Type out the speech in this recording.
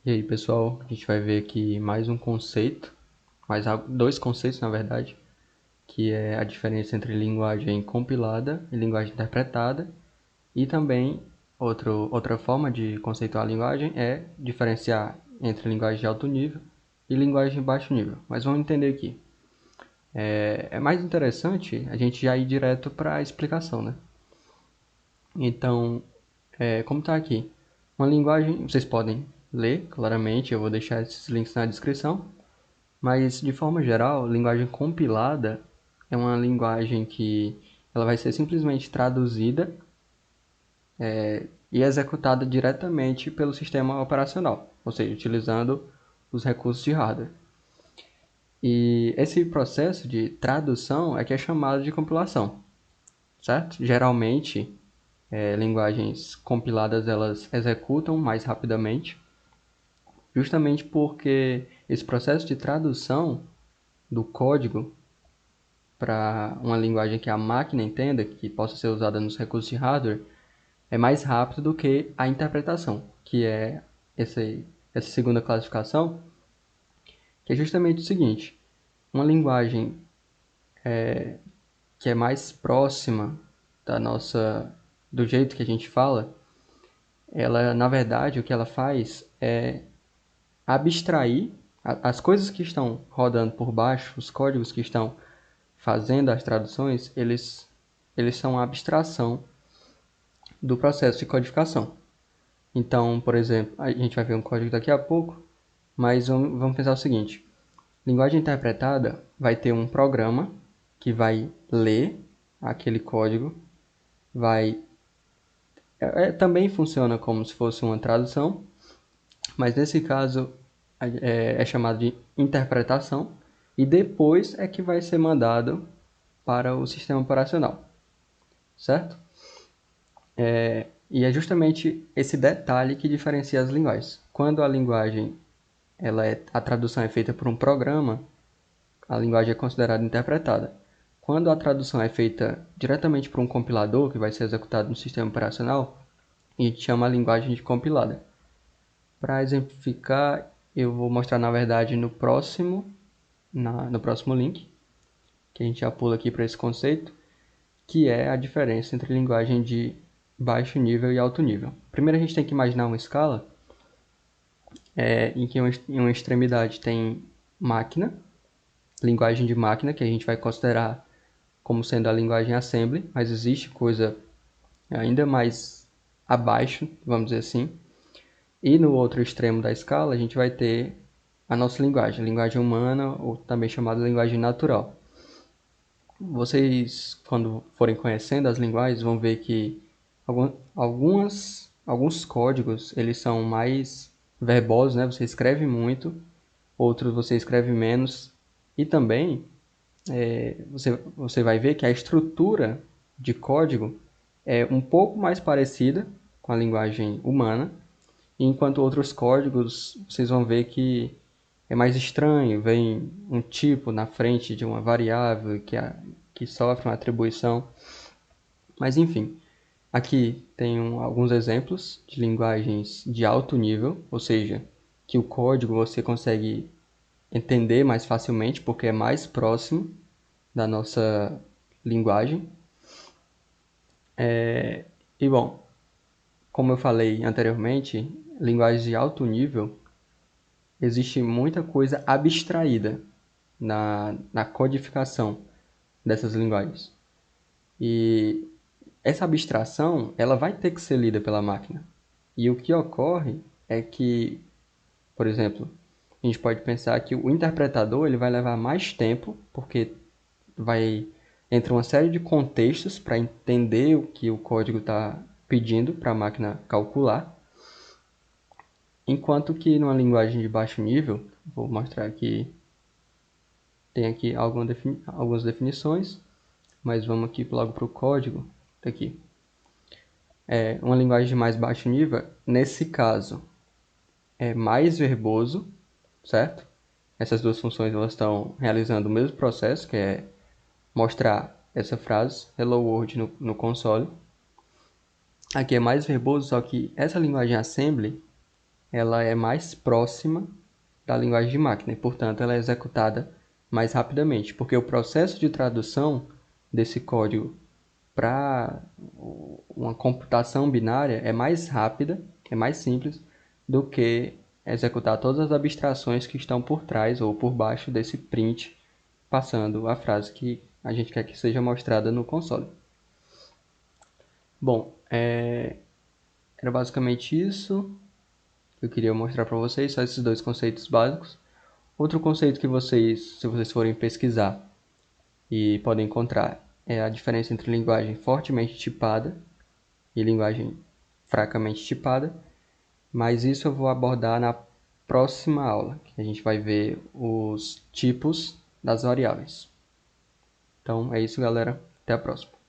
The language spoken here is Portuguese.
E aí, pessoal, a gente vai ver aqui mais um conceito, dois conceitos, na verdade, que é a diferença entre linguagem compilada e linguagem interpretada, e também outra forma de conceituar a linguagem é diferenciar entre linguagem de alto nível e linguagem de baixo nível. Mas vamos entender aqui. É mais interessante a gente já ir direto para a explicação, né? Então, como está aqui, uma linguagem, vocês podem ler claramente, eu vou deixar esses links na descrição. Mas, de forma geral, linguagem compilada é uma linguagem que ela vai ser simplesmente traduzida e executada diretamente pelo sistema operacional, ou seja, utilizando os recursos de hardware. E esse processo de tradução é que é chamado de compilação, certo? Geralmente, linguagens compiladas elas executam mais rapidamente, justamente porque esse processo de tradução do código para uma linguagem que a máquina entenda, que possa ser usada nos recursos de hardware, é mais rápido do que a interpretação, que é essa segunda classificação, que é justamente o seguinte: uma linguagem que é mais próxima da nossa do jeito que a gente fala, ela na verdade o que ela faz é abstrair as coisas que estão rodando por baixo, os códigos que estão fazendo as traduções, eles são a abstração do processo de codificação. Então, por exemplo, a gente vai ver um código daqui a pouco, mas vamos pensar o seguinte: linguagem interpretada vai ter um programa que vai ler aquele código, vai também funciona como se fosse uma tradução, mas nesse caso é chamado de interpretação e depois é que vai ser mandado para o sistema operacional, certo? E é justamente esse detalhe que diferencia as linguagens. Quando a linguagem a tradução é feita por um programa, a linguagem é considerada interpretada. Quando a tradução é feita diretamente por um compilador, que vai ser executado no sistema operacional, a gente chama a linguagem de compilada. Para exemplificar, eu vou mostrar na verdade no próximo link, que a gente já pula aqui para esse conceito, que é a diferença entre linguagem de baixo nível e alto nível. Primeiro a gente tem que imaginar uma escala em que em uma extremidade tem máquina, linguagem de máquina, que a gente vai considerar como sendo a linguagem assembly, mas existe coisa ainda mais abaixo, vamos dizer assim. E no outro extremo da escala a gente vai ter a nossa linguagem, a linguagem humana, ou também chamada linguagem natural. Vocês, quando forem conhecendo as linguagens, vão ver que alguns códigos eles são mais verbosos, né? Você escreve muito, outros você escreve menos. E também você vai ver que a estrutura de código é um pouco mais parecida com a linguagem humana, enquanto outros códigos vocês vão ver que é mais estranho, vem um tipo na frente de uma variável que sofre uma atribuição. Mas enfim, aqui tem alguns exemplos de linguagens de alto nível, ou seja, que o código você consegue entender mais facilmente porque é mais próximo da nossa linguagem. E bom, como eu falei anteriormente, linguagens de alto nível, existe muita coisa abstraída na codificação dessas linguagens. E essa abstração, ela vai ter que ser lida pela máquina. E o que ocorre é que, por exemplo, a gente pode pensar que o interpretador ele vai levar mais tempo, porque vai entre uma série de contextos para entender o que o código está pedindo para a máquina calcular, enquanto que numa linguagem de baixo nível, vou mostrar aqui, tem aqui algumas definições, mas vamos aqui logo para o código, tá aqui. Uma linguagem de mais baixo nível, nesse caso, é mais verboso, certo? Essas duas funções elas estão realizando o mesmo processo, que é mostrar essa frase Hello World no console. Aqui é mais verboso, só que essa linguagem assembly ela é mais próxima da linguagem de máquina e, portanto, ela é executada mais rapidamente, porque o processo de tradução desse código para uma computação binária é mais rápida, é mais simples do que executar todas as abstrações que estão por trás ou por baixo desse print, passando a frase que a gente quer que seja mostrada no console. Bom, era basicamente isso que eu queria mostrar para vocês, só esses dois conceitos básicos. Outro conceito que vocês, se vocês forem pesquisar e podem encontrar, é a diferença entre linguagem fortemente tipada e linguagem fracamente tipada, mas isso eu vou abordar na próxima aula, que a gente vai ver os tipos das variáveis. Então é isso, galera. Até a próxima.